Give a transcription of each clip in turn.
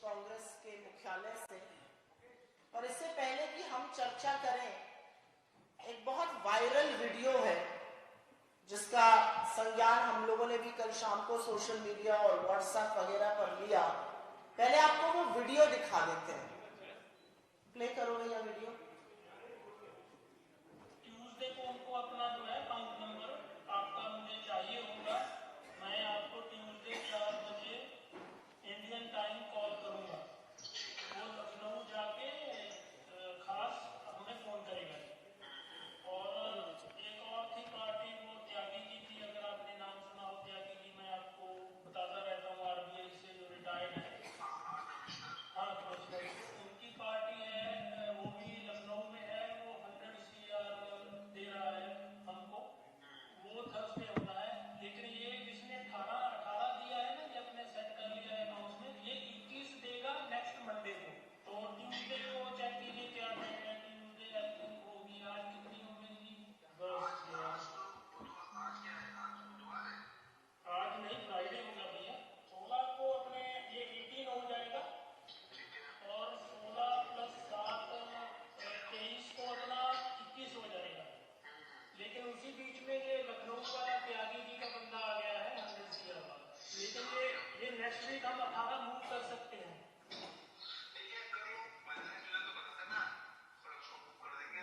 कांग्रेस के मुख्यालय से। और इससे पहले कि हम चर्चा करें, एक बहुत वायरल वीडियो है जिसका संज्ञान हम लोगों ने भी कल शाम को सोशल मीडिया और व्हाट्सएप वगैरह पर लिया। पहले आपको वो वीडियो दिखा देते हैं। प्ले करो भैया वीडियो। ट्यूसडे को उनको अपना जो है अकाउंट नंबर आपका मुझे चाहिए होगा। मैं आपको ट्यूसडे 4 बजे इंडियन टाइम कॉल करूंगा। वो लखनऊ जाके खास हमें फोन करेगा। और एक और थी पार्टी, वो त्यागी जी थी, अगर आपने नाम सुना हो त्यागी जी, मैं आपको बताता रहता हूँ, आरबीआई से जो रिटायर्ड है। हाँ, उनकी पार्टी है, वो भी लखनऊ में है। वो 100 CR दे रहा है हमको। वो थर्सडे होना है, लेकिन ये जिसने 18 दिया है ना, ये अपने सेट कर लिया है अकाउंट में, ये 21 देगा नेक्स्ट मंडे को। तो ट्यूसडे को चेक कीजिए क्या है। ट्यूसडे आई थिंक होगी, आज कितनी हो गई जी? बस आज नहीं, फ्राइडे होगा भैया। 16 को अपने ये 18 हो जाएगा, और 16 + 7 23 को अपना 21 हो जाएगा। लेकिन उसी बीच में ये लखनऊ वाला त्यागी जी का बंदा आ गया है 100 CR वाला। लेकिन ये नेक्स्ट वीक हम 18 मूव कर सकते हैं।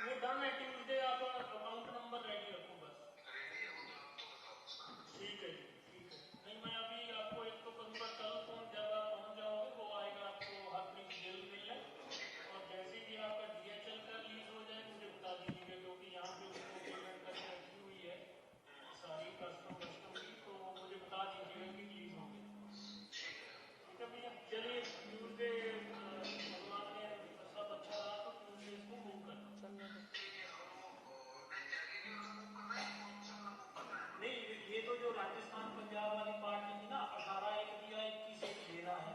वो डन है। ट्यूसडे आप अकाउंट नंबर रेडी रखो बस। ठीक है जी, ठीक है। नहीं, मैं अभी आपको एक तो करूँगा कल फोन, जब आप पहुँच जाओगे वो आएगा आपको हरप्रीत गिल मिलने। और जैसे भी आपका DHL का रिलीज हो जाए मुझे बता दीजिएगा, क्योंकि यहाँ पे उसको पेमेंट करके रखी हुई है सारी कस्टम की, तो मुझे बता दीजिएगा कि रिलीज हो गई। ठीक है भैया, चलिए ट्यूसडे भगवान ने सब अच्छा रहा तो ट्यूसडे इसको मूव करना। नहीं, ये तो जो राजस्थान पंजाब वाली पार्टी थी ना, 18 एक दिया, 21 एक देना है।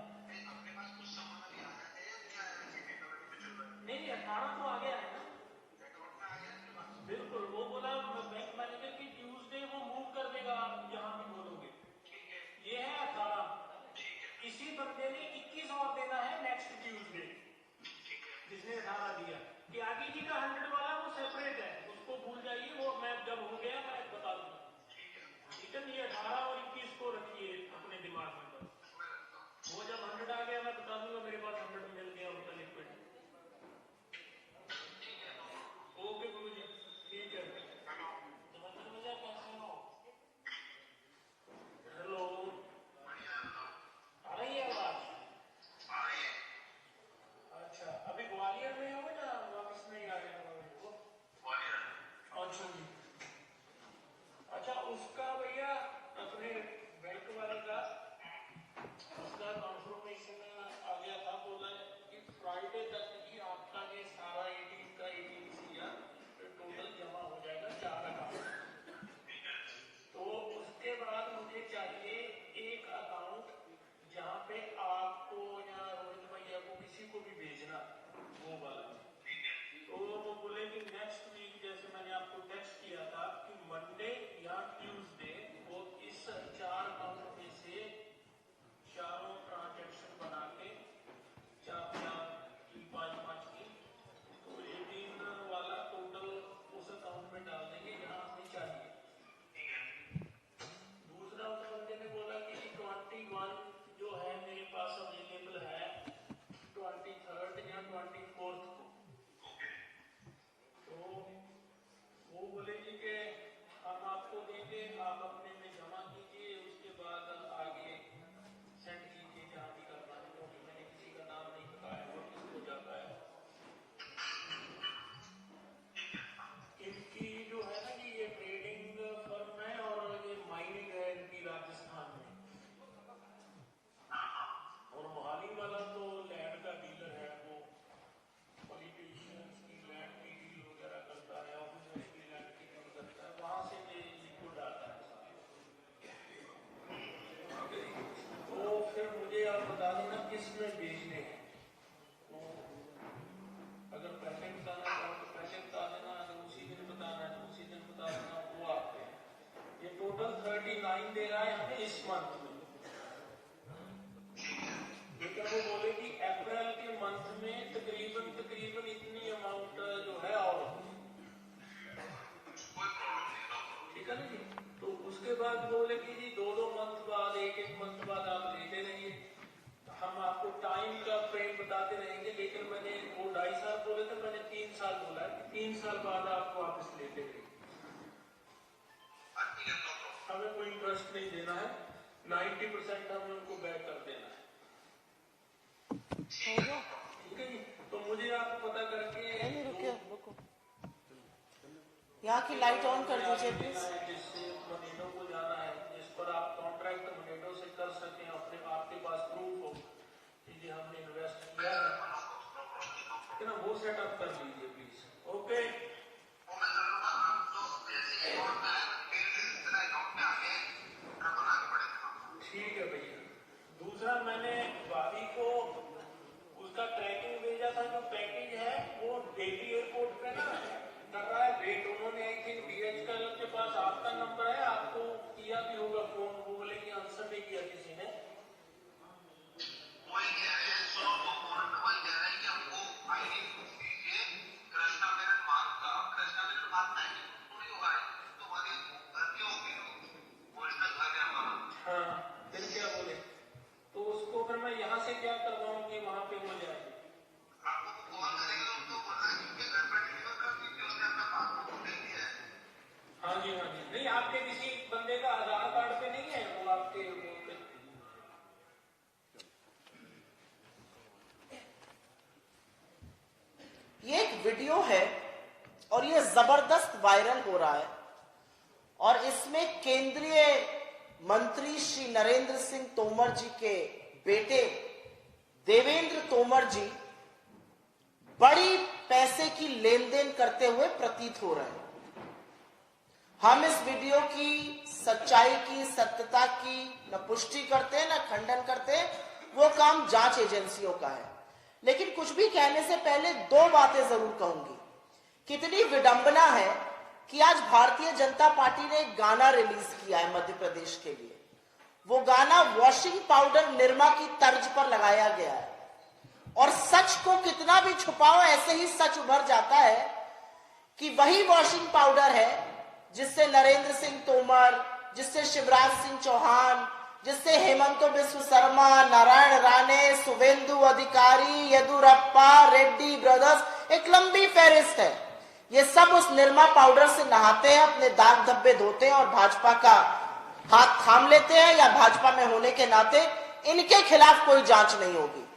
नहीं, 18 तो आ गया है ना। बिल्कुल, वो बोला बैंक मैनेजर की ट्यूसडे वो मूव कर देगा, आप जहां भी बोलोगे। ये है 18। इसी बंदे ने 21 और देना है नेक्स्ट ट्यूसडे, जिसने 18 दिया। त्यागी जी का 100 वाला वो सेपरेट है, उसको भूल जाइए, वो मैं जब हो गया मैं बता दूंगा। ठीक है, ये 18 और 21 को रखिए अपने दिमाग में बस। वो जब 100 आ गया मैं बता दूंगा, मेरे पास 100 मिल गया होता लिक्विड। ओके गुरु जी, ठीक है। नमस्ते भैया, कैसे हो? हेलो, आ रही है आवाज? अच्छा, अभी ग्वालियर में हो या वापस नहीं आ गए? अच्छा जी। अच्छा, उसका भैया अपने बैंक वाले का उसका कॉन्फर्मेशन आ गया था। बोला कि फ्राइडे तक ही आपका ये सारा 18 CR टोटल जमा हो जाएगा 4 अकाउंट। तो उसके बाद मुझे चाहिए एक अकाउंट जहाँ पे आपको या रोहित भैया को किसी को भी भेजना, वो वाला। तो वो बोले कि नेक्स्ट वीक, जैसे मैंने आपको टेक्स्ट किया था कि मंडे या ट्यूसडे वो इस 4 अकाउंट में से चारों ट्रांजैक्शन बना के 4 की 5 की, तो 18 वाला टोटल उस अकाउंट में डाल देंगे जहाँ हमें चाहिए। दूसरा, उस बंदे ने बोला कि 21 जो है मेरे पास अवेलेबल है 23rd या 24th को। तो वो बोले जी कि हम आपको देंगे, आप अपने में जमा कीजिए, उसके बाद आगे सेंड कीजिए जहाँ भी करना है, क्योंकि मैंने किसी का नाम नहीं बताया और किसको जाता है। इनकी जो है ना कि ये ट्रेडिंग फर्म है और ये माइनिंग है इनकी राजस्थान में। और मोहाली वाला तो लैंड का डीलर है, वो पॉलिटिशियंस की लैंड की डील वगैरह करता है, ऑफिसर्स की लैंड की डील करता है, वहां से ये लिक्विड आता है। तो फिर मुझे आप बता देना किस में बेचने हैं। तो अगर पहले बताना चाहो तो पहले बता देना, अगर उसी दिन बताना है तो उसी दिन बता देना। वो आपके ये टोटल 39 दे रहा है हमें इस मंथ में। लेकिन वो बोले कि 90% हमें उनको बैक कर देना है। ठीक है जी, तो मुझे आप पता करके रुको, यहाँ की लाइट ऑन कर दीजिए प्लीज। जिससे मनीटो को जाना है, जिस पर आप कॉन्ट्रैक्ट मनीटो से कर सकें, अपने आपके पास प्रूफ हो कि ये हमने इन्वेस्ट किया है ना, वो सेटअप कर लीजिए प्लीज। ओके, ठीक है भैया। दूसरा, मैंने भाभी को उसका ट्रैकिंग भेजा था, जो पैकेज है वो दिल्ली एयरपोर्ट पे ना कर रहा है वेट। उन्होंने आई थिंक DHL के पास आपका नंबर है, आपको किया भी होगा फोन, वो बोले कि आंसर नहीं किया किसी ने। हाँ, फिर क्या बोले? तो उसको फिर मैं यहाँ से क्या करवाऊँ कि वहाँ पे हो जाए? हाँ जी, हाँ जी। नहीं, आपके किसी बंदे का आधार कार्ड पे नहीं है वो आपके पे? ये एक वीडियो है और ये जबरदस्त वायरल हो रहा है, और इसमें केंद्रीय मंत्री श्री नरेंद्र सिंह तोमर जी के बेटे देवेंद्र तोमर जी बड़ी पैसे की लेन देन करते हुए प्रतीत हो रहे हैं। हम इस वीडियो की सच्चाई की, सत्यता की न पुष्टि करते हैं न खंडन करते हैं, वो काम जांच एजेंसियों का है। लेकिन कुछ भी कहने से पहले दो बातें जरूर कहूंगी। कितनी विडंबना है कि आज भारतीय जनता पार्टी ने एक गाना रिलीज किया है मध्य प्रदेश के लिए। वो गाना वॉशिंग पाउडर निरमा की तर्ज पर लगाया गया है, और सच को कितना भी छुपाओ ऐसे ही सच उभर जाता है कि वही वॉशिंग पाउडर है जिससे नरेंद्र सिंह तोमर, जिससे शिवराज सिंह चौहान, जिससे हेमंत बिस्व शर्मा, नारायण राणे, शुभेंदु अधिकारी, येदुरप्पा, रेड्डी ब्रदर्स, एक लंबी फहरिस्त है। ये सब उस निरमा पाउडर से नहाते हैं, अपने दाग धब्बे धोते हैं और भाजपा का हाथ थाम लेते हैं, या भाजपा में होने के नाते इनके खिलाफ कोई जांच नहीं होगी।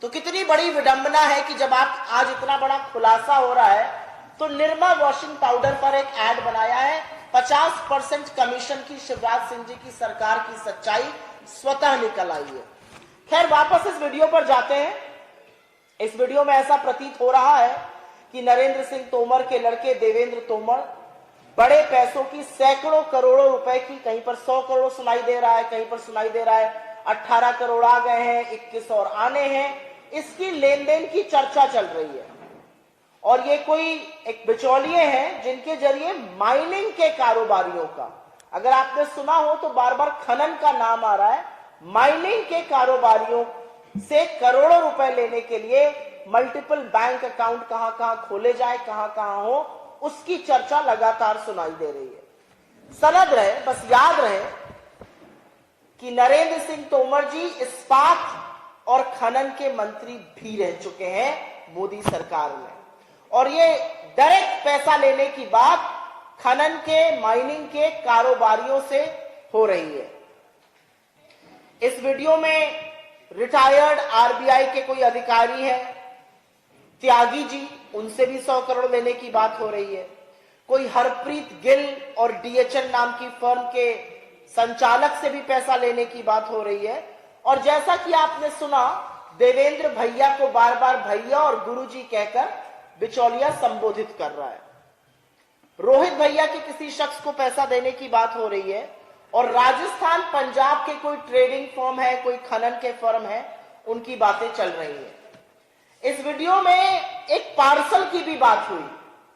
तो कितनी बड़ी विडंबना है कि जब आप आज इतना बड़ा खुलासा हो रहा है, तो निरमा वॉशिंग पाउडर पर एक ऐड बनाया है। 50% कमीशन की शिवराज सिंह जी की सरकार की सच्चाई स्वतः निकल आई है। खैर, वापस इस वीडियो पर जाते हैं। इस वीडियो में ऐसा प्रतीत हो रहा है कि नरेंद्र सिंह तोमर के लड़के देवेंद्र तोमर बड़े पैसों की, सैकड़ों करोड़ों रुपए की, कहीं पर 100 करोड़ सुनाई दे रहा है, कहीं पर सुनाई दे रहा है 18 करोड़ आ गए हैं, 21 और आने हैं, इसकी लेन देन की चर्चा चल रही है। और ये कोई एक बिचौलिए हैं जिनके जरिए माइनिंग के कारोबारियों का, अगर आपने सुना हो तो बार बार खनन का नाम आ रहा है, माइनिंग के कारोबारियों से करोड़ों रुपए लेने के लिए मल्टीपल बैंक अकाउंट कहां कहां खोले जाए, कहां कहां हो, उसकी चर्चा लगातार सुनाई दे रही है। सनद रहे, बस याद रहे कि नरेंद्र सिंह तोमर जी इस्पात और खनन के मंत्री भी रह चुके हैं मोदी सरकार में, और ये डायरेक्ट पैसा लेने की बात खनन के, माइनिंग के कारोबारियों से हो रही है। इस वीडियो में रिटायर्ड RBI के कोई अधिकारी हैं, त्यागी जी, उनसे भी 100 करोड़ लेने की बात हो रही है। कोई हरप्रीत गिल और DHL नाम की फर्म के संचालक से भी पैसा लेने की बात हो रही है। और जैसा कि आपने सुना, देवेंद्र भैया को बार बार भैया और गुरुजी कहकर बिचौलिया संबोधित कर रहा है। रोहित भैया के किसी शख्स को पैसा देने की बात हो रही है, और राजस्थान, पंजाब के कोई ट्रेडिंग फर्म है, कोई खनन के फर्म है, उनकी बातें चल रही है। इस वीडियो में एक पार्सल की भी बात हुई,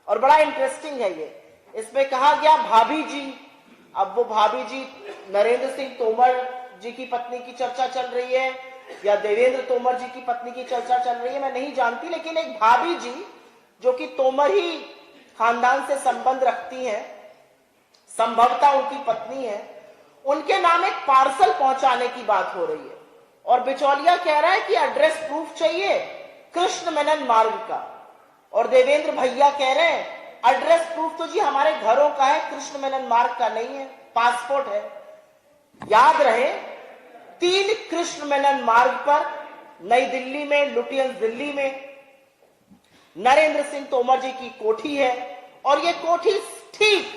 और बड़ा इंटरेस्टिंग है ये। इसमें कहा गया भाभी जी, अब वो भाभी जी नरेंद्र सिंह तोमर जी की पत्नी की चर्चा चल रही है या देवेंद्र तोमर जी की पत्नी की चर्चा चल रही है, मैं नहीं जानती, लेकिन एक भाभी जी जो कि तोमर ही खानदान से संबंध रखती हैं, संभवतः उनकी पत्नी है, उनके नाम एक पार्सल पहुंचाने की बात हो रही है। और बिचौलिया कह रहा है कि एड्रेस प्रूफ चाहिए कृष्ण मेनन मार्ग का, और देवेंद्र भैया कह रहे हैं एड्रेस प्रूफ तो जी हमारे घरों का है, कृष्ण मेनन मार्ग का नहीं है, पासपोर्ट है। याद रहे 3 कृष्ण मेनन मार्ग पर नई दिल्ली में, लुटियंस दिल्ली में नरेंद्र सिंह तोमर जी की कोठी है और ये कोठी ठीक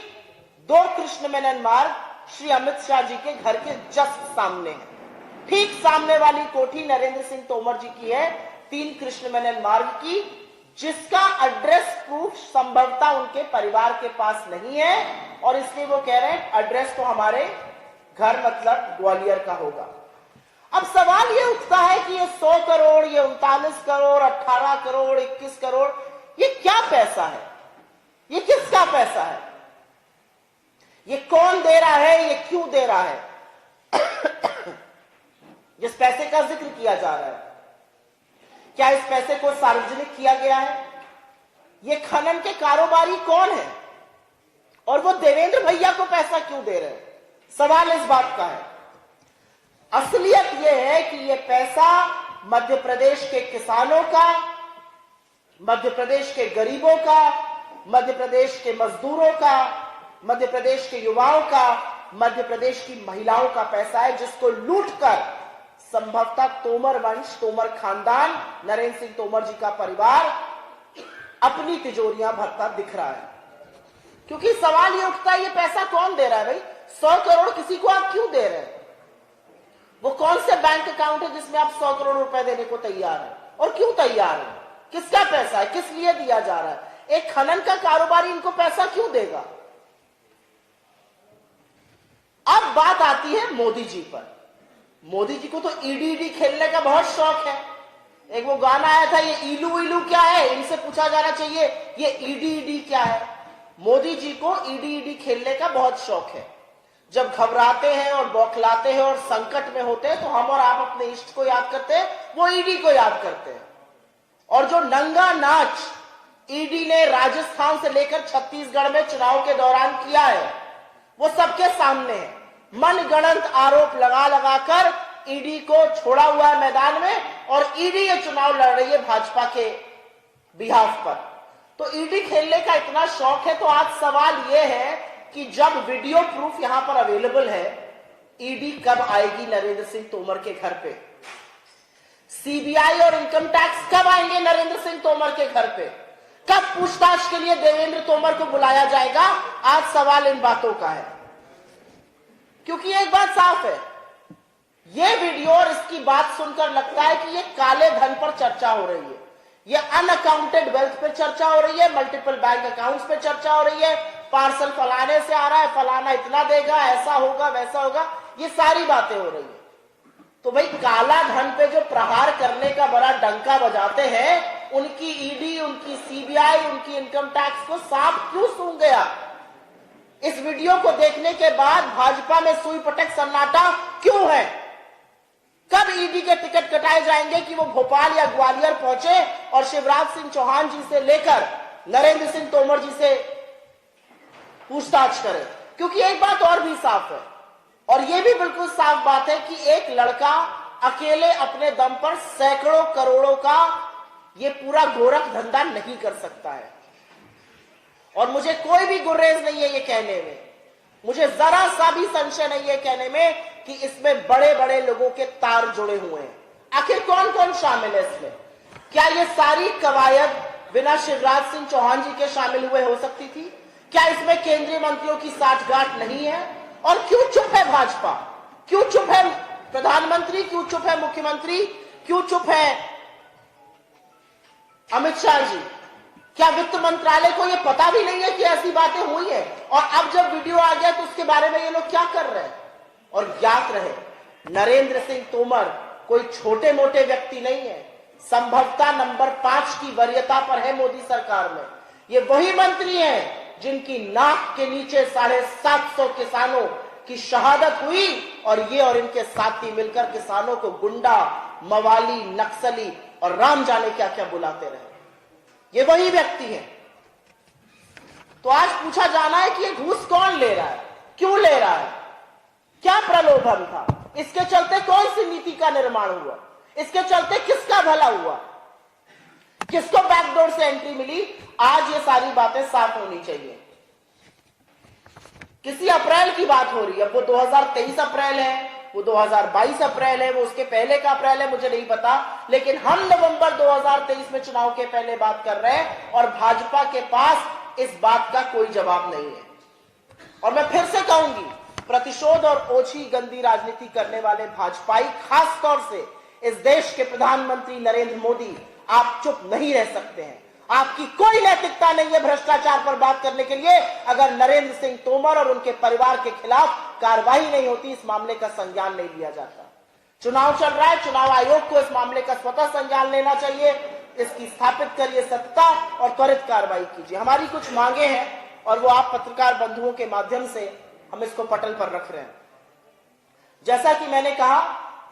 2 कृष्ण मेनन मार्ग श्री अमित शाह जी के घर के जस्ट सामने है। ठीक सामने वाली कोठी नरेंद्र सिंह तोमर जी की है, 3 कृष्ण मेनन मार्ग की, जिसका एड्रेस प्रूफ संभवतः उनके परिवार के पास नहीं है और इसलिए वो कह रहे हैं एड्रेस तो हमारे घर मतलब ग्वालियर का होगा। अब सवाल ये उठता है कि ये 100 करोड़, ये 39 करोड़, 18 करोड़, 21 करोड़, ये क्या पैसा है? ये किसका पैसा है? ये कौन दे रहा है? ये क्यों दे रहा है? जिस पैसे का जिक्र किया जा रहा है, क्या इस पैसे को सार्वजनिक किया गया है? ये खनन के कारोबारी कौन है और वो देवेंद्र भैया को पैसा क्यों दे रहे हैं? सवाल इस बात का है। असलियत यह है कि यह पैसा मध्य प्रदेश के किसानों का, मध्य प्रदेश के गरीबों का, मध्य प्रदेश के मजदूरों का, मध्य प्रदेश के युवाओं का, मध्य प्रदेश की महिलाओं का पैसा है, जिसको लूटकर संभवतः तोमर वंश, तोमर खानदान, नरेंद्र सिंह तोमर जी का परिवार अपनी तिजोरियां भरता दिख रहा है। क्योंकि सवाल ये उठता है, ये पैसा कौन दे रहा है भाई? 100 करोड़ किसी को आप क्यों दे रहे हैं? वो कौन से बैंक अकाउंट है जिसमें आप 100 करोड़ रुपए देने को तैयार है और क्यों तैयार है? किसका पैसा है? किस लिए दिया जा रहा है? एक खनन का कारोबारी इनको पैसा क्यों देगा? अब बात आती है मोदी जी पर। मोदी जी को तो ईडी खेलने का बहुत शौक है। एक वो गाना आया था, ये इलू इलू क्या है, इनसे पूछा जाना चाहिए ये ईडी क्या है। मोदी जी को ईडी खेलने का बहुत शौक है। जब घबराते हैं और बौखलाते हैं और संकट में होते हैं तो हम और आप अपने इष्ट को याद करते हैं, वो ईडी को याद करते हैं। और जो नंगा नाच ईडी ने राजस्थान से लेकर छत्तीसगढ़ में चुनाव के दौरान किया है, वो सबके सामने है। मनगढ़ंत आरोप लगा लगाकर ईडी को छोड़ा हुआ है मैदान में और ईडी ये चुनाव लड़ रही है भाजपा के बिहाफ पर। तो ईडी खेलने का इतना शौक है, तो आज सवाल यह है कि जब वीडियो प्रूफ यहां पर अवेलेबल है, ईडी कब आएगी नरेंद्र सिंह तोमर के घर पे? सीबीआई और इनकम टैक्स कब आएंगे नरेंद्र सिंह तोमर के घर पे? कब पूछताछ के लिए देवेंद्र तोमर को बुलाया जाएगा? आज सवाल इन बातों का है। क्योंकि एक बात साफ है, यह वीडियो और इसकी बात सुनकर लगता है कि यह काले धन पर चर्चा हो रही है, यह अनअकाउंटेड वेल्थ पर चर्चा हो रही है, मल्टीपल बैंक अकाउंट्स पे चर्चा हो रही है, पार्सल फलाने से आ रहा है, फलाना इतना देगा, ऐसा होगा वैसा होगा, ये सारी बातें हो रही है। तो भाई काला धन पे जो प्रहार करने का बड़ा डंका बजाते हैं, उनकी ईडी, उनकी सीबीआई, उनकी इनकम टैक्स को सांप क्यों सूंघ गया? इस वीडियो को देखने के बाद भाजपा में सुई पटक सन्नाटा क्यों है? कब ईडी के टिकट कटाए जाएंगे कि वो भोपाल या ग्वालियर पहुंचे और शिवराज सिंह चौहान जी से लेकर नरेंद्र सिंह तोमर जी से पूछताछ करें? क्योंकि एक बात और भी साफ है, और यह भी बिल्कुल साफ बात है कि एक लड़का अकेले अपने दम पर सैकड़ों करोड़ों का ये पूरा गोरख धंधा नहीं कर सकता है। और मुझे कोई भी गुर्रेज नहीं है ये कहने में, मुझे जरा सा भी संशय नहीं है कहने में कि इसमें बड़े बड़े लोगों के तार जुड़े हुए हैं। आखिर कौन कौन शामिल है इसमें? क्या ये सारी कवायद बिना शिवराज सिंह चौहान जी के शामिल हुए हो सकती थी? क्या इसमें केंद्रीय मंत्रियों की साठगांठ नहीं है? और क्यों चुप है भाजपा? क्यों चुप है प्रधानमंत्री? क्यों चुप है मुख्यमंत्री? क्यों चुप है अमित शाह जी? क्या वित्त मंत्रालय को यह पता भी नहीं है कि ऐसी बातें हुई है? और अब जब वीडियो आ गया तो उसके बारे में ये लोग क्या कर रहे हैं? और याद रहे, नरेंद्र सिंह तोमर कोई छोटे मोटे व्यक्ति नहीं है, संभवतः नंबर 5 की वरीयता पर है मोदी सरकार में। ये वही मंत्री हैं जिनकी नाक के नीचे 750 किसानों की शहादत हुई और ये और इनके साथी मिलकर किसानों को गुंडा, मवाली, नक्सली और राम जाने क्या क्या बुलाते रहे। ये वही व्यक्ति है। तो आज पूछा जाना है कि ये घूस कौन ले रहा है, क्यों ले रहा है, क्या प्रलोभन था, इसके चलते कौन सी नीति का निर्माण हुआ, इसके चलते किसका भला हुआ, किसको बैकडोर से एंट्री मिली? आज ये सारी बातें साफ होनी चाहिए। किसी अप्रैल की बात हो रही है। वो 2023 अप्रैल है, वो 2022 अप्रैल है, वो उसके पहले का अप्रैल है, मुझे नहीं पता, लेकिन हम नवंबर 2023 में चुनाव के पहले बात कर रहे हैं और भाजपा के पास इस बात का कोई जवाब नहीं है। और मैं फिर से कहूंगी, प्रतिशोध और ओछी गंदी राजनीति करने वाले भाजपाई, खास तौर से इस देश के प्रधानमंत्री नरेंद्र मोदी, आप चुप नहीं रह सकते हैं। आपकी कोई नैतिकता नहीं है भ्रष्टाचार पर बात करने के लिए। अगर नरेंद्र सिंह तोमर और उनके परिवार के खिलाफ कार्रवाई नहीं होती, इस मामले का संज्ञान नहीं लिया जाता। चुनाव चल रहा है, चुनाव आयोग को इस मामले का स्वतः संज्ञान लेना चाहिए। इसकी स्थापित करिए सत्ता और त्वरित कार्रवाई कीजिए। हमारी कुछ मांगे हैं और वो आप पत्रकार बंधुओं के माध्यम से हम इसको पटल पर रख रहे हैं। जैसा कि मैंने कहा,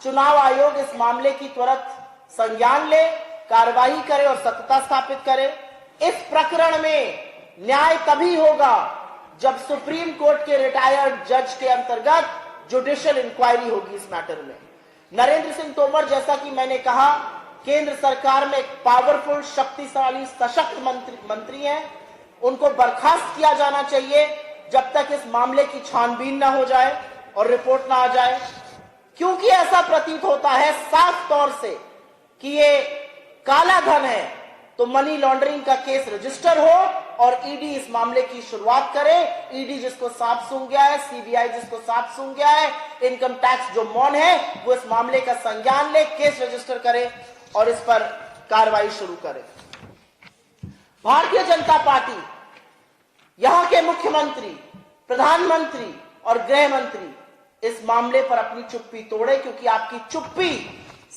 चुनाव आयोग इस मामले की त्वरित संज्ञान ले, कार्रवाई करे और सत्ता स्थापित करे। इस प्रकरण में न्याय तभी होगा जब सुप्रीम कोर्ट के रिटायर्ड जज के अंतर्गत जुडिशियल इंक्वायरी होगी इस मैटर में। नरेंद्र सिंह तोमर, जैसा कि मैंने कहा, केंद्र सरकार में एक पावरफुल, शक्तिशाली, सशक्त मंत्री हैं। उनको बर्खास्त किया जाना चाहिए जब तक इस मामले की छानबीन ना हो जाए और रिपोर्ट ना आ जाए, क्योंकि ऐसा प्रतीत होता है साफ तौर से कि ये काला धन है। तो मनी लॉन्ड्रिंग का केस रजिस्टर हो और ईडी इस मामले की शुरुआत करे। ईडी जिसको सांप सूंघ गया है, सीबीआई जिसको सांप सूंघ गया है, इनकम टैक्स जो मौन है, वो इस मामले का संज्ञान ले, केस रजिस्टर करे और इस पर कार्रवाई शुरू करे। भारतीय जनता पार्टी, यहां के मुख्यमंत्री, प्रधानमंत्री और गृह मंत्री इस मामले पर अपनी चुप्पी तोड़े, क्योंकि आपकी चुप्पी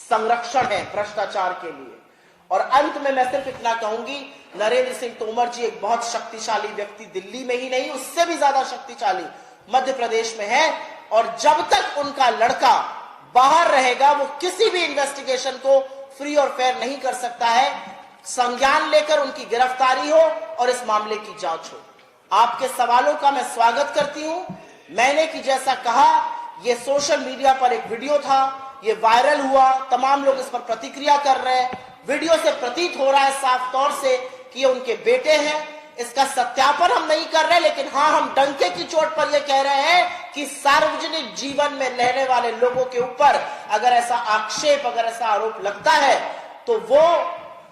संरक्षण है भ्रष्टाचार के लिए। और अंत में मैं सिर्फ इतना कहूंगी, नरेंद्र सिंह तोमर जी एक बहुत शक्तिशाली व्यक्ति, दिल्ली में ही नहीं, उससे भी ज्यादा शक्तिशाली मध्य प्रदेश में है। और जब तक उनका लड़का बाहर रहेगा, वो किसी भी इन्वेस्टिगेशन को फ्री और फेयर नहीं कर सकता है। संज्ञान लेकर उनकी गिरफ्तारी हो और इस मामले की जांच हो। आपके सवालों का मैं स्वागत करती हूं। मैंने कि जैसा कहा, यह सोशल मीडिया पर एक वीडियो था, ये वायरल हुआ, तमाम लोग इस पर प्रतिक्रिया कर रहे हैं। वीडियो से प्रतीत हो रहा है साफ तौर से कि ये उनके बेटे हैं। इसका सत्यापन हम नहीं कर रहे, लेकिन हाँ, हम डंके की चोट पर यह कह रहे हैं कि सार्वजनिक जीवन में रहने वाले लोगों के ऊपर अगर ऐसा आक्षेप, अगर ऐसा आरोप लगता है, तो वो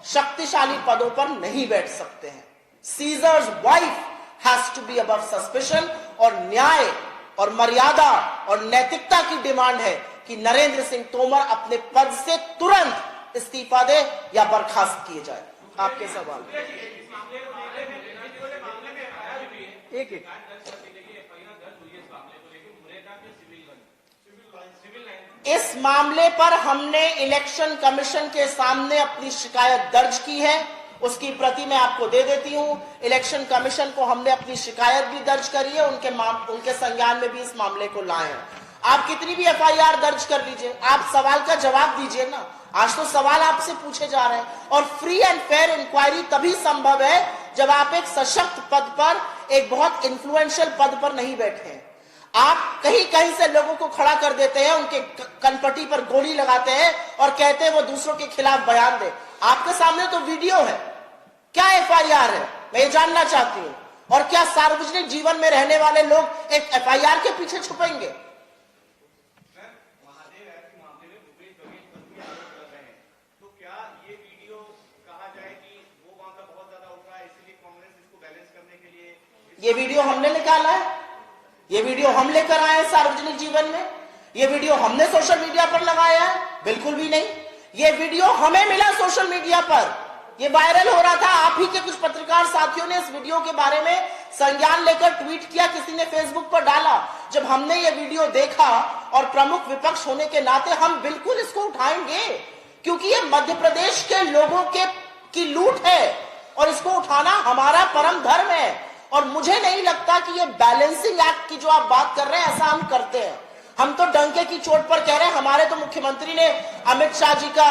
शक्तिशाली पदों पर नहीं बैठ सकते हैं। Caesar's wife has to be above suspicion. और न्याय और मर्यादा और नैतिकता की डिमांड है कि नरेंद्र सिंह तोमर अपने पद से तुरंत इस्तीफा दे या बर्खास्त किए जाए। आपके सवाल। एक इस मामले पर हमने इलेक्शन कमीशन के सामने अपनी शिकायत दर्ज की है। उसकी प्रति मैं आपको दे देती हूं। इलेक्शन कमीशन को हमने अपनी शिकायत भी दर्ज करी है, उनके संज्ञान में भी इस मामले को लाए हैं। आप कितनी भी एफआईआर दर्ज कर लीजिए, आप सवाल का जवाब दीजिए ना। आज तो सवाल आपसे पूछे जा रहे हैं। और फ्री एंड फेयर इंक्वायरी तभी संभव है जब आप एक सशक्त पद पर, एक बहुत इन्फ्लुएंशियल पद पर नहीं बैठे हैं। आप कहीं कहीं से लोगों को खड़ा कर देते हैं, उनके कनपटी पर गोली लगाते हैं और कहते हैं वो दूसरों के खिलाफ बयान दे। आपके सामने तो वीडियो है, क्या एफआईआर है, मैं ये जानना चाहती हूं। और क्या सार्वजनिक जीवन में रहने वाले लोग एक एफआईआर के पीछे छुपेंगे? ये वीडियो हमने निकाला है, ये वीडियो हम लेकर आए हैं सार्वजनिक जीवन में, ये वीडियो हमने सोशल मीडिया पर लगाया है? बिल्कुल भी नहीं। ये वीडियो हमें मिला सोशल मीडिया पर, ये वायरल हो रहा था। आप ही के कुछ पत्रकार साथियों ने इस वीडियो के बारे में संज्ञान लेकर ट्वीट किया, किसी ने फेसबुक पर डाला। जब हमने ये वीडियो देखा और प्रमुख विपक्ष होने के नाते हम बिल्कुल इसको उठाएंगे, क्योंकि ये मध्य प्रदेश के लोगों की लूट है और इसको उठाना हमारा परम धर्म है। और मुझे नहीं लगता कि ये बैलेंसिंग एक्ट की जो आप बात कर रहे हैं, ऐसा हम करते हैं। हम तो डंके की चोट पर कह रहे हैं। हमारे तो मुख्यमंत्री ने अमित शाह जी का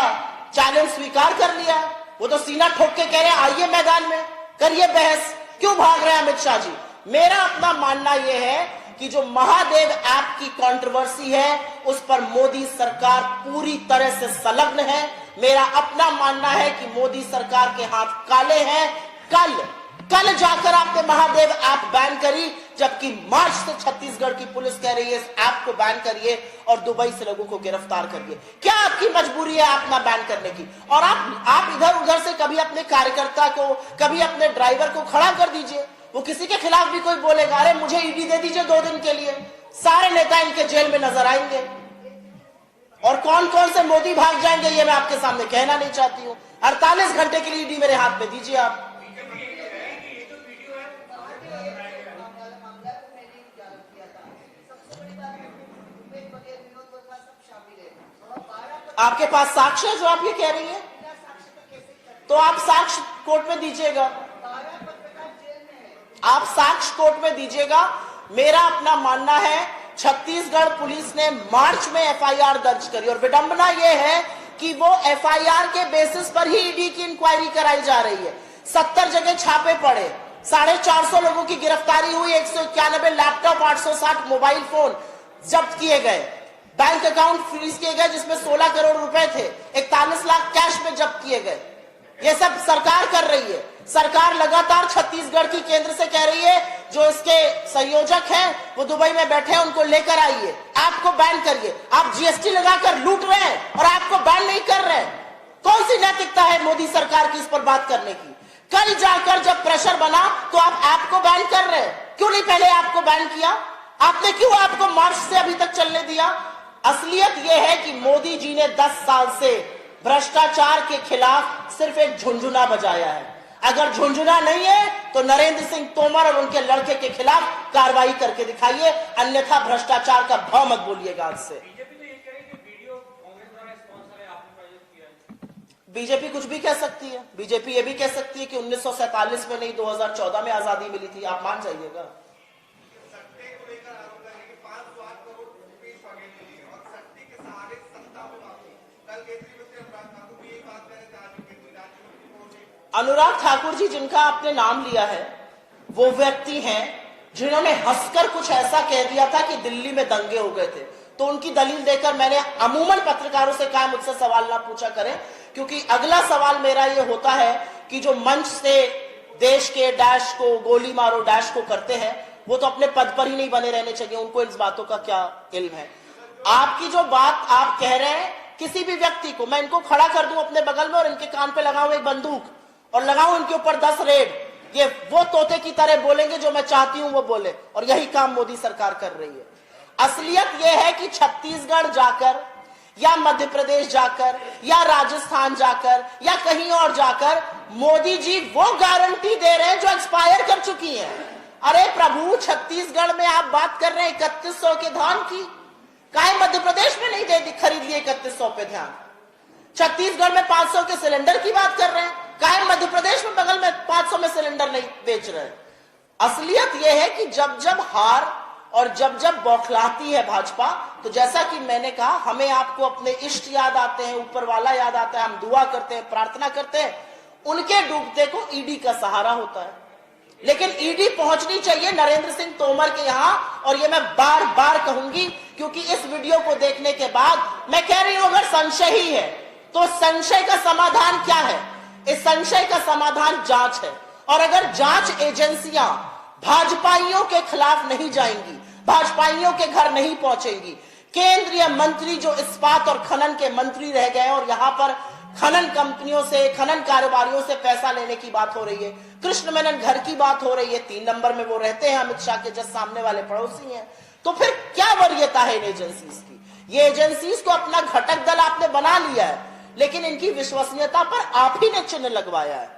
चैलेंज स्वीकार कर लिया। वो तो सीना ठोक के कह रहे हैं आइए मैदान में करिए बहस। क्यों भाग रहे हैं अमित शाह जी? मेरा अपना मानना यह है कि जो महादेव ऐप की कंट्रोवर्सी है, उस पर मोदी सरकार पूरी तरह से संलग्न है। मेरा अपना मानना है कि मोदी सरकार के हाथ काले हैं। कल जाकर आपने महादेव ऐप बैन करी, जबकि मार्च से छत्तीसगढ़ की पुलिस कह रही है इस ऐप को बैन करिए और दुबई से लोगों को गिरफ्तार करिए। क्या आपकी मजबूरी है ऐप ना बैन करने की? और आप इधर उधर से कभी अपने कार्यकर्ता को, कभी अपने ड्राइवर को खड़ा कर दीजिए, वो किसी के खिलाफ भी कोई बोलेगा, अरे मुझे ईडी दे दीजिए 2 दिन के लिए, सारे नेता इनके जेल में नजर आएंगे। और कौन कौन से मोदी भाग जाएंगे ये मैं आपके सामने कहना नहीं चाहती हूं। 48 घंटे के लिए ईडी मेरे हाथ में दीजिए आप। आपके पास साक्ष्य है जो आप ये कह रही हैं? तो आप साक्ष्य कोर्ट में दीजिएगा, आप साक्ष्य कोर्ट में दीजिएगा। मेरा अपना मानना है छत्तीसगढ़ पुलिस ने मार्च में एफआईआर दर्ज करी और विडंबना यह है कि वो एफआईआर के बेसिस पर ही ईडी की इंक्वायरी कराई जा रही है। 70 जगह छापे पड़े, 450 लोगों की गिरफ्तारी हुई, 191 लैपटॉप, 860 मोबाइल फोन जब्त किए गए, बैंक अकाउंट फ्रीज किए गए जिसमें 16 करोड़ रुपए थे, 41 लाख कैश में जब्त किए गए। ये सब सरकार कर रही है। सरकार लगातार छत्तीसगढ़ की केंद्र से कह रही है जो इसके संयोजक हैं वो दुबई में बैठे हैं, उनको लेकर आइए, ऐप को बैन करिए। आप जीएसटी लगाकर लूट रहे हैं और ऐप को बैन नहीं कर रहे हैं। कौन सी नैतिकता है मोदी सरकार की इस पर बात करने की? कल जाकर जब प्रेशर बना तो आप ऐप को बैन कर रहे हैं, क्यों नहीं पहले ऐप को बैन किया? आपने क्यों ऐप को मार्च से अभी तक चलने दिया? असलियत यह है कि मोदी जी ने 10 साल से भ्रष्टाचार के खिलाफ सिर्फ एक झुंझुना बजाया है। अगर झुंझुना नहीं है तो नरेंद्र सिंह तोमर और उनके लड़के के खिलाफ कार्रवाई करके दिखाइए, अन्यथा भ्रष्टाचार का भाव मत बोलिएगा आज से। बीजेपी कुछ भी कह सकती है। बीजेपी ये भी कह सकती है कि 1947 में नहीं 2014 में आजादी मिली थी, आप मान जाइएगा। अनुराग ठाकुर जी जिनका आपने नाम लिया है वो व्यक्ति हैं जिन्होंने हंसकर कुछ ऐसा कह दिया था कि दिल्ली में दंगे हो गए थे। तो उनकी दलील देकर मैंने अमूमन पत्रकारों से कहा मुझसे सवाल ना पूछा करें, क्योंकि अगला सवाल मेरा ये होता है कि जो मंच से देश के डैश को गोली मारो डैश को करते हैं वो तो अपने पद पर ही नहीं बने रहने चाहिए, उनको इस बातों का क्या इल्म है? आपकी जो बात आप कह रहे हैं, किसी भी व्यक्ति को मैं इनको खड़ा कर दूं अपने बगल में और इनके कान पे लगाऊं एक बंदूक और लगाऊं इनके ऊपर 10 रेड, ये वो तोते की तरह बोलेंगे जो मैं चाहती हूं वो बोले, और यही काम मोदी सरकार कर रही है। असलियत यह है कि छत्तीसगढ़ जाकर या मध्य प्रदेश जाकर या राजस्थान जाकर या कहीं और जाकर मोदी जी वो गारंटी दे रहे हैं जो एक्सपायर कर चुकी है। अरे प्रभु, छत्तीसगढ़ में आप बात कर रहे हैं 3100 के धान की, काहे मध्य प्रदेश में नहीं दे खरीद लिए 3100 पे ध्यान? छत्तीसगढ़ में 500 के सिलेंडर की बात कर रहे हैं, काहे मध्य प्रदेश में बगल में 500 में सिलेंडर नहीं बेच रहे? असलियत यह है कि जब जब हार और जब जब बौखलाती है भाजपा, तो जैसा कि मैंने कहा हमें आपको अपने इष्ट याद आते हैं, ऊपर वाला याद आता है, हम दुआ करते हैं, प्रार्थना करते हैं, उनके डूबते को ईडी का सहारा होता है। लेकिन ईडी पहुंचनी चाहिए नरेंद्र सिंह तोमर के यहां, और ये मैं बार बार कहूंगी क्योंकि इस वीडियो को देखने के बाद मैं कह रही हूं अगर संशय ही है तो संशय का समाधान क्या है? इस संशय का समाधान जांच है। और अगर जांच एजेंसियां भाजपाइयों के खिलाफ नहीं जाएंगी, भाजपाइयों के घर नहीं पहुंचेंगी, केंद्रीय मंत्री जो इस्पात और खनन के मंत्री रह गए और यहां पर खनन कंपनियों से, खनन कारोबारियों से पैसा लेने की बात हो रही है, कृष्ण मेनन घर की बात हो रही है, 3 नंबर में वो रहते हैं अमित शाह के जस्ट सामने वाले पड़ोसी हैं, तो फिर क्या वरीयता है इन एजेंसीज की? ये एजेंसीज को अपना घटक दल आपने बना लिया है, लेकिन इनकी विश्वसनीयता पर आप ही ने चिन्ह लगवाया है।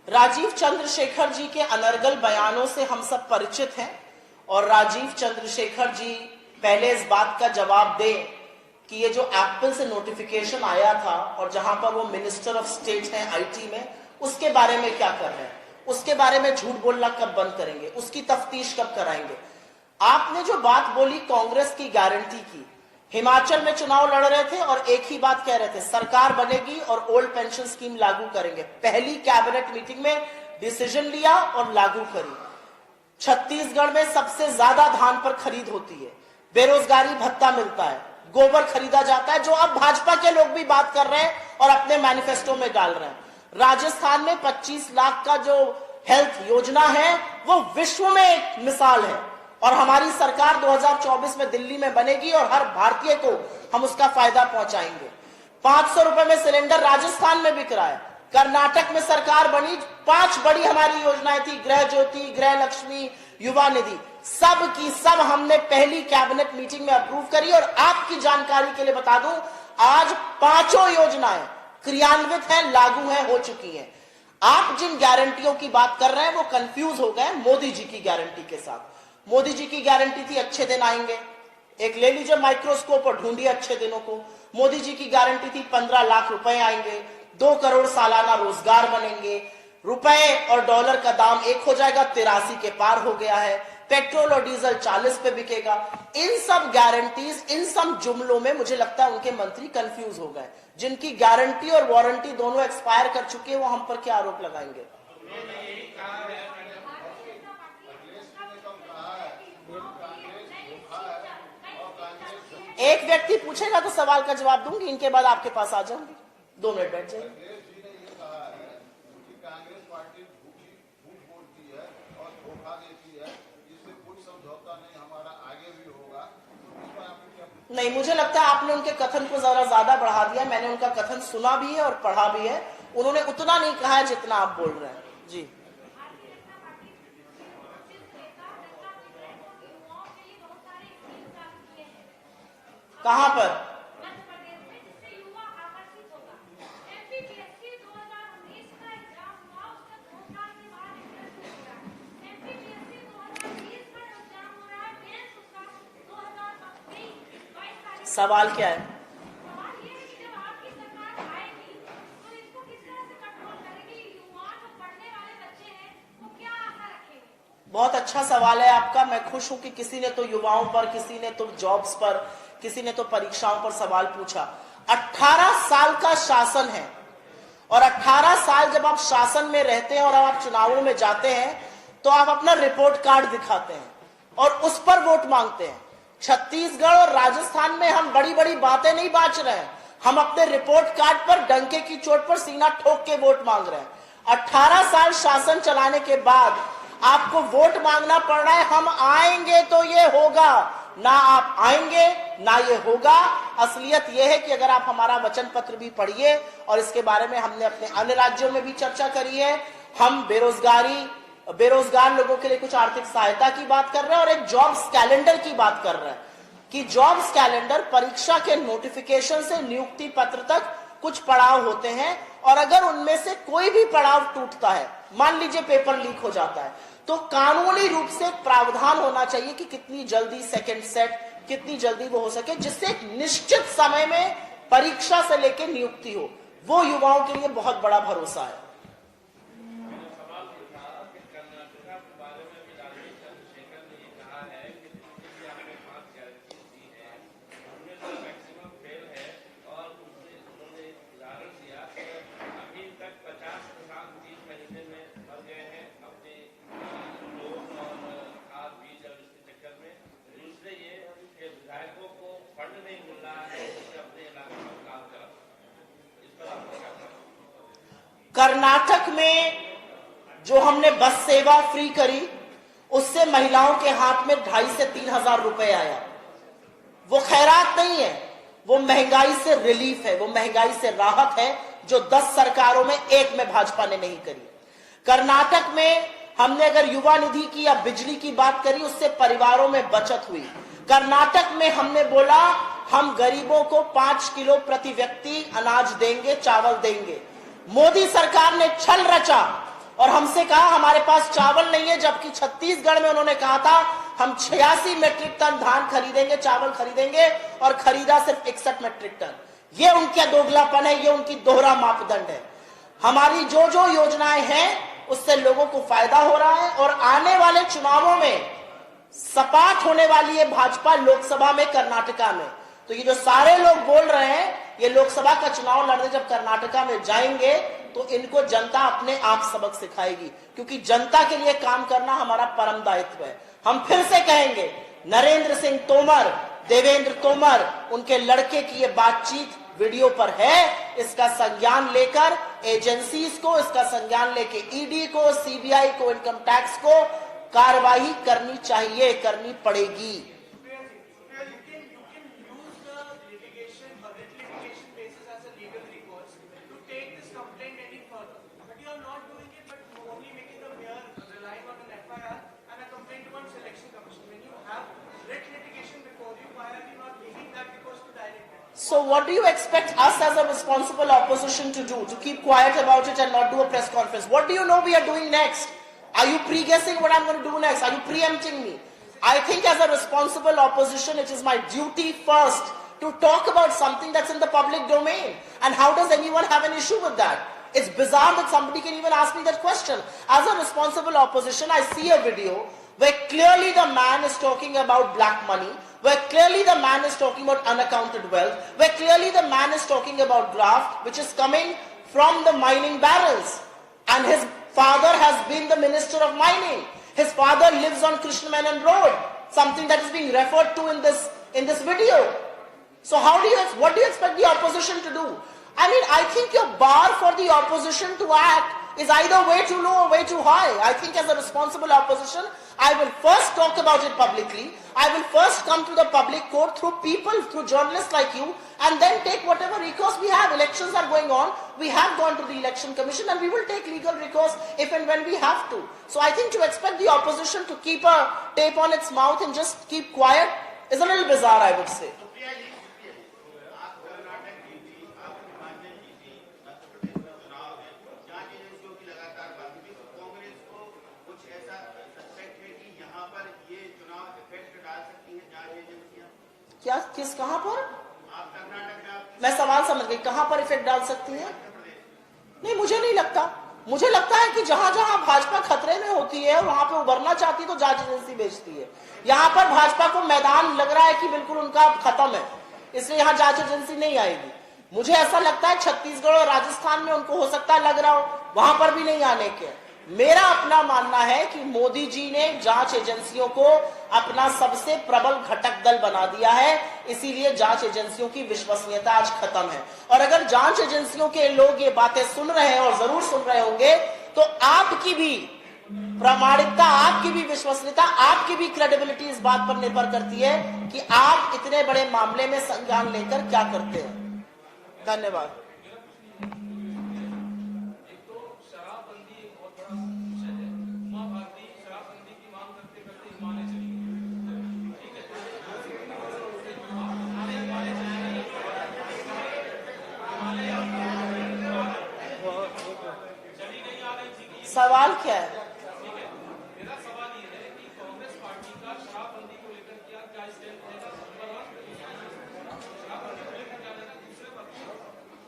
राजीव चंद्रशेखर जी के अनर्गल बयानों से हम सब परिचित हैं और राजीव चंद्रशेखर जी पहले इस बात का जवाब दें कि ये जो एप्पल से नोटिफिकेशन आया था और जहां पर वो मिनिस्टर ऑफ स्टेट हैं आईटी में, उसके बारे में क्या कर रहे हैं, उसके बारे में झूठ बोलना कब बंद करेंगे, उसकी तफ्तीश कब कराएंगे? आपने जो बात बोली कांग्रेस की गारंटी की, हिमाचल में चुनाव लड़ रहे थे और एक ही बात कह रहे थे, सरकार बनेगी और ओल्ड पेंशन स्कीम लागू करेंगे। पहली कैबिनेट मीटिंग में डिसीजन लिया और लागू करी। छत्तीसगढ़ में सबसे ज्यादा धान पर खरीद होती है, बेरोजगारी भत्ता मिलता है, गोबर खरीदा जाता है, जो अब भाजपा के लोग भी बात कर रहे हैं और अपने मैनिफेस्टो में डाल रहे हैं। राजस्थान में 25 लाख का जो हेल्थ योजना है वो विश्व में एक मिसाल है, और हमारी सरकार 2024 में दिल्ली में बनेगी और हर भारतीय को हम उसका फायदा पहुंचाएंगे। 500 रुपए में सिलेंडर राजस्थान में बिक रहा है। कर्नाटक में सरकार बनी, 5 बड़ी हमारी योजनाएं थी, गृह ज्योति, गृह लक्ष्मी, युवा निधि, सब की सब हमने पहली कैबिनेट मीटिंग में अप्रूव करी। और आपकी जानकारी के लिए बता दूं, आज 5 योजनाएं क्रियान्वित हैं, लागू हैं, हो चुकी हैं। आप जिन गारंटियों की बात कर रहे हैं वो कंफ्यूज हो गए मोदी जी की गारंटी के साथ। मोदी जी की गारंटी थी अच्छे दिन आएंगे, एक ले लीजिए माइक्रोस्कोप और ढूंढिए अच्छे दिनों को। मोदी जी की गारंटी थी 15 लाख रुपए आएंगे, 2 करोड़ सालाना रोजगार बनेंगे, रुपए और डॉलर का दाम एक हो जाएगा, 83 के पार हो गया है, पेट्रोल और डीजल 40 पे बिकेगा। इन सब गारंटीज, इन सब जुमलों में मुझे लगता है उनके मंत्री कंफ्यूज हो गए। जिनकी गारंटी और वारंटी दोनों एक्सपायर कर चुके हैं वो हम पर क्या आरोप लगाएंगे? एक व्यक्ति पूछेगा तो सवाल का जवाब दूंगी, इनके बाद आपके पास आ जाऊंगी। 2 मिनट बैठ जाइए। कांग्रेस पार्टी झूठ बोलती है और धोखा देती है, जिससे कोई समझौता नहीं हमारा आगे भी होगा। नहीं, मुझे लगता है आपने उनके कथन को जरा ज्यादा बढ़ा दिया। मैंने उनका कथन सुना भी है और पढ़ा भी है। उन्होंने उतना नहीं कहा है जितना आप बोल रहे हैं। जी, कहां पर? सवाल क्या है? बहुत अच्छा सवाल है आपका। मैं खुश हूं कि किसी ने तो युवाओं पर, किसी ने तो जॉब्स पर, किसी ने तो परीक्षाओं पर सवाल पूछा। 18 साल का शासन है, और 18 साल जब आप शासन में रहते हैं और आप चुनावों में जाते हैं तो आप अपना रिपोर्ट कार्ड दिखाते हैं और उस पर वोट मांगते हैं। छत्तीसगढ़ और राजस्थान में हम बड़ी बड़ी बातें नहीं बांट रहे हैं, हम अपने रिपोर्ट कार्ड पर डंके की चोट पर सीना ठोक के वोट मांग रहे हैं। 18 साल शासन चलाने के बाद आपको वोट मांगना पड़ रहा है। हम आएंगे तो ये होगा, ना आप आएंगे ना ये होगा। असलियत ये है कि अगर आप हमारा वचन पत्र भी पढ़िए, और इसके बारे में हमने अपने अन्य राज्यों में भी चर्चा करी है। हम बेरोजगार लोगों के लिए कुछ आर्थिक सहायता की बात कर रहे हैं और एक जॉब्स कैलेंडर की बात कर रहे हैं कि जॉब्स कैलेंडर परीक्षा के नोटिफिकेशन से नियुक्ति पत्र तक कुछ पड़ाव होते हैं, और अगर उनमें से कोई भी पड़ाव टूटता है, मान लीजिए पेपर लीक हो जाता है, तो कानूनी रूप से एक प्रावधान होना चाहिए कि कितनी जल्दी सेकंड सेट, कितनी जल्दी वो हो सके, जिससे एक निश्चित समय में परीक्षा से लेकर नियुक्ति हो। वो युवाओं के लिए बहुत बड़ा भरोसा है। कर्नाटक में जो हमने बस सेवा फ्री करी, उससे महिलाओं के हाथ में 2,500 से 3,000 रुपए आया। वो खैरात नहीं है, वो महंगाई से रिलीफ है, वो महंगाई से राहत है, जो 10 सरकारों में एक में भाजपा ने नहीं करी। कर्नाटक में हमने अगर युवा निधि की या बिजली की बात करी, उससे परिवारों में बचत हुई। कर्नाटक में हमने बोला हम गरीबों को 5 किलो प्रति व्यक्ति अनाज देंगे, चावल देंगे। मोदी सरकार ने छल रचा और हमसे कहा हमारे पास चावल नहीं है, जबकि छत्तीसगढ़ में उन्होंने कहा था हम 86 मेट्रिक टन धान खरीदेंगे, चावल खरीदेंगे, और खरीदा सिर्फ 61 मेट्रिक टन। ये उनका दोगलापन है, ये उनकी दोहरा मापदंड है। हमारी जो जो योजनाएं हैं उससे लोगों को फायदा हो रहा है, और आने वाले चुनावों में सपाट होने वाली है भाजपा लोकसभा में कर्नाटका में। तो ये जो सारे लोग बोल रहे हैं, ये लोकसभा का चुनाव लड़ने जब कर्नाटका में जाएंगे तो इनको जनता अपने आप सबक सिखाएगी, क्योंकि जनता के लिए काम करना हमारा परम दायित्व है। हम फिर से कहेंगे, नरेंद्र सिंह तोमर, देवेंद्र तोमर, उनके लड़के की ये बातचीत वीडियो पर है, इसका संज्ञान लेकर एजेंसीज को, इसका संज्ञान लेके ईडी को, सीबीआई को, इनकम टैक्स को कार्रवाई करनी चाहिए, करनी पड़ेगी। So what do you expect us as a responsible opposition to do? To keep quiet about it and not do a press conference? What do you know we are doing next? Are you pre-guessing what I'm going to do next? Are you preempting me? I think as a responsible opposition, it is my duty first to talk about something that's in the public domain. And how does anyone have an issue with that? It's bizarre that somebody can even ask me that question. As a responsible opposition, I see a video where clearly the man is talking about black money, where clearly the man is talking about unaccounted wealth, where clearly the man is talking about graft, which is coming from the mining barrels. And his father has been the minister of mining. His father lives on Krishna Menon Road, something that is being referred to in this video. So what do you expect the opposition to do? I mean, I think your bar for the opposition to act is either way too low or way too high. I think as a responsible opposition, I will first talk about it publicly. I will first come to the public court through people, through journalists like you, and then take whatever recourse we have. Elections are going on. We have gone to the Election Commission and we will take legal recourse if and when we have to. So I think to expect the opposition to keep a tape on its mouth and just keep quiet is a little bizarre, I would say. क्या किस कहां पर? मैं सवाल समझ गई, कहां पर इफेक्ट डाल सकती है? नहीं, मुझे नहीं लगता। मुझे लगता है कि जहां जहां भाजपा खतरे में होती है वहां पे उभरना चाहती है तो जांच एजेंसी भेजती है। यहां पर भाजपा को मैदान लग रहा है कि बिल्कुल उनका खत्म है, इसलिए यहां जांच एजेंसी नहीं आएगी। मुझे ऐसा लगता है छत्तीसगढ़ और राजस्थान में उनको हो सकता है लग रहा हो, वहां पर भी नहीं आने के। मेरा अपना मानना है कि मोदी जी ने जांच एजेंसियों को अपना सबसे प्रबल घटक दल बना दिया है, इसीलिए जांच एजेंसियों की विश्वसनीयता आज खत्म है। और अगर जांच एजेंसियों के लोग ये बातें सुन रहे हैं और जरूर सुन रहे होंगे, तो आपकी भी प्रामाणिकता, आपकी भी विश्वसनीयता, आपकी भी क्रेडिबिलिटी इस बात पर निर्भर करती है कि आप इतने बड़े मामले में संज्ञान लेकर क्या करते हैं। धन्यवाद। सवाल क्या है? मेरा सवाल ये है कि कांग्रेस पार्टी का शराबबंदी को लेकर क्या स्टैंड रहेगा? शराबबंदी को लेकर क्या रहेगा? दूसरे पक्ष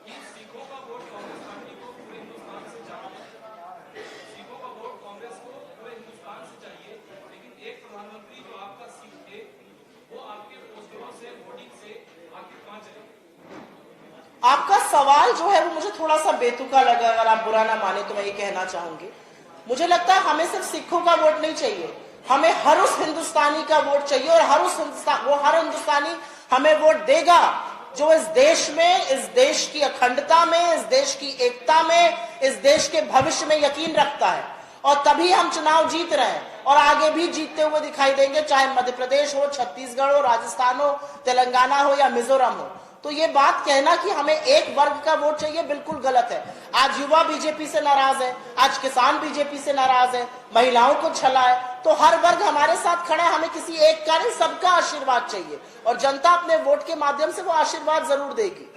कि सिखों का वोट कांग्रेस पार्टी को पूरे हिंदुस्तान से चाहिए, सिखों का वोट कांग्रेस को पूरे हिंदुस्तान से चाहिए, लेकिन एक प्रधानमंत्री जो आपका सिख थे वो आपके पोस्टरों से, वोटिंग से आखिर कहां चले? आपका सवाल जो है वो मुझे थोड़ा सा बेतुका लगा। अगर आप बुरा ना माने तो मैं ये कहना चाहूंगी, मुझे लगता है हमें सिर्फ सिखों का वोट नहीं चाहिए, हमें हर उस हिंदुस्तानी का वोट चाहिए। और हर हिंदुस्तानी हमें वोट देगा जो इस देश में, इस देश की अखंडता में, इस देश की एकता में, इस देश के भविष्य में यकीन रखता है। और तभी हम चुनाव जीत रहे हैं और आगे भी जीतते हुए दिखाई देंगे, चाहे मध्य प्रदेश हो, छत्तीसगढ़ हो, राजस्थान हो, तेलंगाना हो या मिजोरम हो। तो ये बात कहना कि हमें एक वर्ग का वोट चाहिए बिल्कुल गलत है। आज युवा बीजेपी से नाराज है, आज किसान बीजेपी से नाराज है, महिलाओं को छला है, तो हर वर्ग हमारे साथ खड़ा है। हमें किसी एक का नहीं, सबका आशीर्वाद चाहिए और जनता अपने वोट के माध्यम से वो आशीर्वाद जरूर देगी।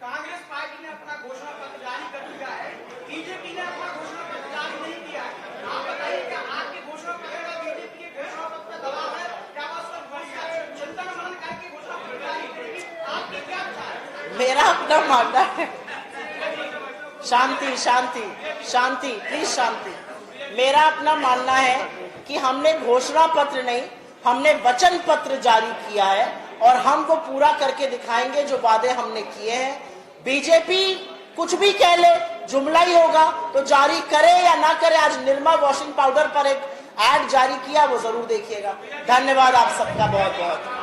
कांग्रेस पार्टी ने अपना घोषणा पत्र जारी कर दिया है, बीजेपी ने अपना घोषणा पत्र जारी नहीं किया है। आप बताइए कि आपके घोषणा पत्र का बीजेपी के घोषणा पत्र दबाव है, क्या चिंतन मनन करके घोषणा पत्र जारी करेगी? आपके क्या विचार है? मेरा अपना मानना है, शांति शांति शांति, प्लीज शांति। मेरा अपना मानना है कि हमने घोषणा पत्र नहीं, हमने वचन पत्र जारी किया है और हम वो पूरा करके दिखाएंगे जो वादे हमने किए हैं। बीजेपी कुछ भी कह ले, जुमला ही होगा, तो जारी करे या ना करे। आज निरमा वॉशिंग पाउडर पर एक ऐड जारी किया, वो जरूर देखिएगा। धन्यवाद आप सबका बहुत बहुत।